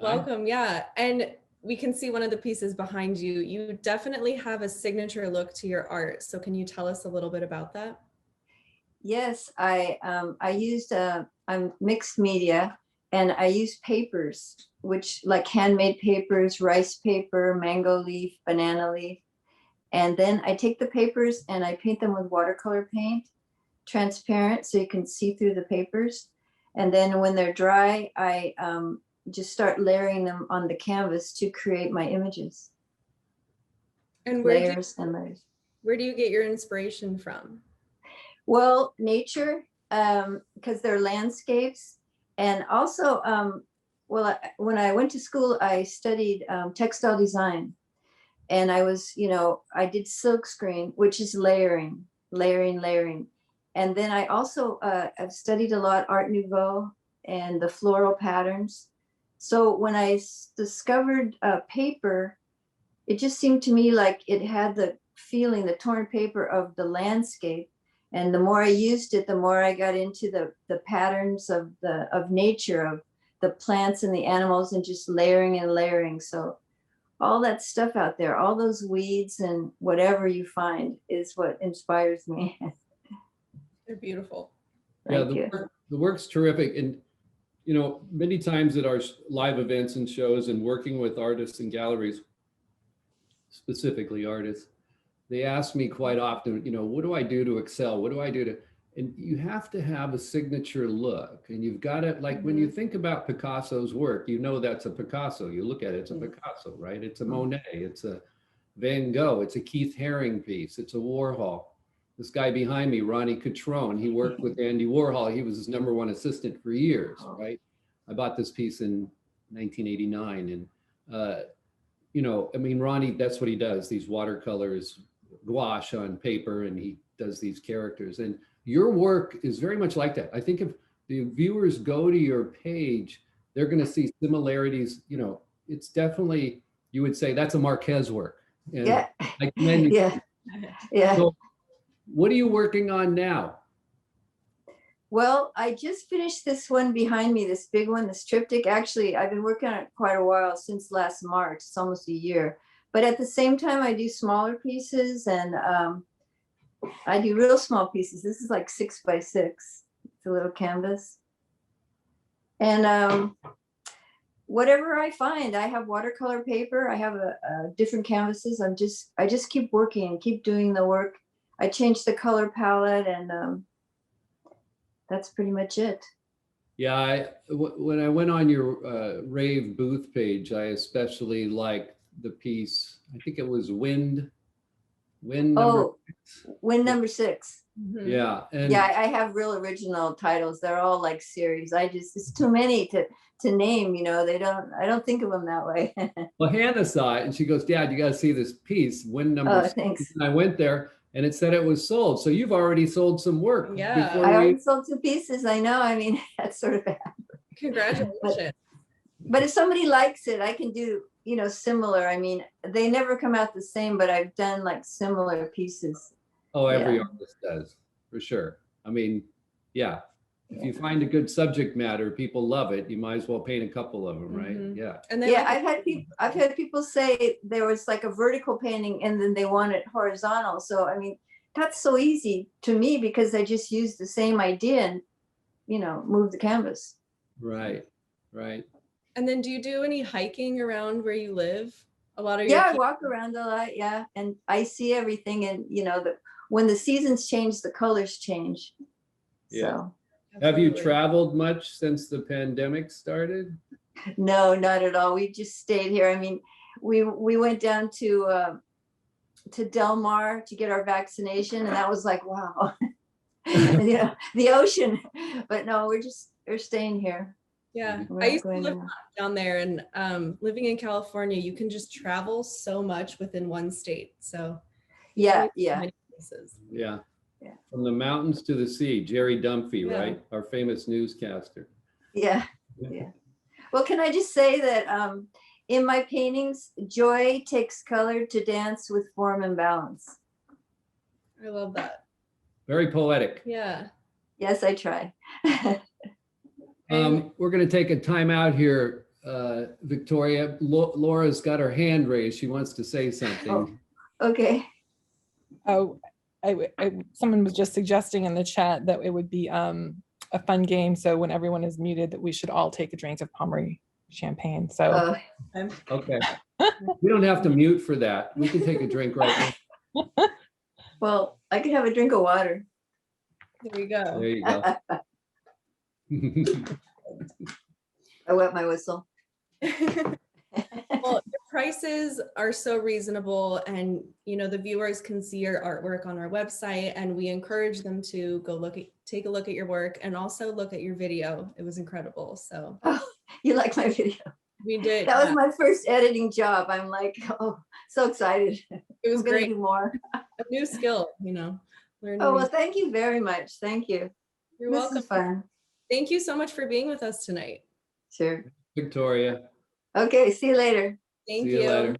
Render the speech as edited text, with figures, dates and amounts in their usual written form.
Welcome. Yeah. And we can see one of the pieces behind you. You definitely have a signature look to your art. So can you tell us a little bit about that? Yes, I used I'm mixed media, and I used papers, which like handmade papers, rice paper, mango leaf, banana leaf. And then I take the papers and I paint them with watercolor paint, transparent, so you can see through the papers. And then when they're dry, I just start layering them on the canvas to create my images. And Layers and layers. Where do you get your inspiration from? Well, nature, because they're landscapes. And also, when I went to school, I studied textile design. And I was, I did silk screen, which is layering, layering, layering. And then I also have studied a lot Art Nouveau and the floral patterns. So when I discovered paper, it just seemed to me like it had the feeling, the torn paper of the landscape. And the more I used it, the more I got into the patterns of nature, of the plants and the animals, and just layering and layering. So all that stuff out there, all those weeds and whatever you find is what inspires me. They're beautiful. Thank you. The work's terrific. And, many times at our live events and shows and working with artists and galleries, specifically artists, they ask me quite often, what do I do to excel? What do I do to, and you have to have a signature look, and you've got to, like, when you think about Picasso's work, that's a Picasso. You look at it, it's a Picasso, right? It's a Monet, it's a Van Gogh, it's a Keith Haring piece, it's a Warhol. This guy behind me, Ronnie Cutrone, he worked with Andy Warhol. He was his #1 assistant for years, right? I bought this piece in 1989. And, Ronnie, that's what he does, these watercolors, gouache on paper, and he does these characters. And your work is very much like that. I think if the viewers go to your page, they're going to see similarities. It's definitely, you would say that's a Marquez work. And yeah. I commend you. Yeah. Yeah. So what are you working on now? Well, I just finished this one behind me, this big one, this triptych. Actually, I've been working on it quite a while, since last March. It's almost a year. But at the same time, I do smaller pieces, and I do real small pieces. This is like 6 by 6. It's a little canvas. And whatever I find, I have watercolor paper. I have different canvases. I just keep working and keep doing the work. I change the color palette, and that's pretty much it. Yeah, when I went on your RAVE booth page, I especially liked the piece. I think it was Wind number 6. Wind number 6. Mm-hmm. Yeah. And yeah, I have real original titles. They're all like series. it's too many to name, I don't think of them that way. Well, Hannah saw it and she goes, Dad, you got to see this piece, Wind number 6. Thanks. And I went there and it said it was sold. So you've already sold some work. Yeah. I already sold 2 pieces. I know. That's sort of bad. Congratulations. But if somebody likes it, I can do, similar. They never come out the same, but I've done like similar pieces. Oh, every artist does, for sure. Yeah. If you find a good subject matter, people love it, you might as well paint a couple of them, right? Mm-hmm. Yeah. And I've had people say there was like a vertical painting and then they want it horizontal. So that's so easy to me, because I just use the same idea and move the canvas. Right. And then do you do any hiking around where you live? A lot of I walk around a lot, and I see everything, and when the seasons change, the colors change. Yeah. So. Have you traveled much since the pandemic started? No, not at all. We just stayed here. We went down to Del Mar to get our vaccination, and that was like, wow. The ocean. But no, we're staying here. Yeah, I used to live down there, and living in California, you can just travel so much within one state. So yeah. Many places. Yeah. From the mountains to the sea, Jerry Dunphy, right? Our famous newscaster. Yeah. Well, can I just say that in my paintings, joy takes color to dance with form and balance. I love that. Very poetic. Yeah. Yes, I try. We're going to take a time out here. Victoria, Laura's got her hand raised. She wants to say something. Okay. Oh, someone was just suggesting in the chat that it would be a fun game. So when everyone is muted, that we should all take a drink of Pommery champagne. So Okay. We don't have to mute for that. We can take a drink right now. Well, I could have a drink of water. There you go. There you go. I wet my whistle. Well, the prices are so reasonable, and the viewers can see your artwork on our website, and we encourage them to go take a look at your work and also look at your video. It was incredible. So Oh, you like my video? we did. That was my first editing job. I'm like, oh, so excited. It was I'm gonna great. do more. A new skill, learning. Oh, well, new- thank you very much. Thank you. You're This welcome. is fun. Thank you so much for being with us tonight. Sure. Victoria. Okay, see you later. Thank See you later.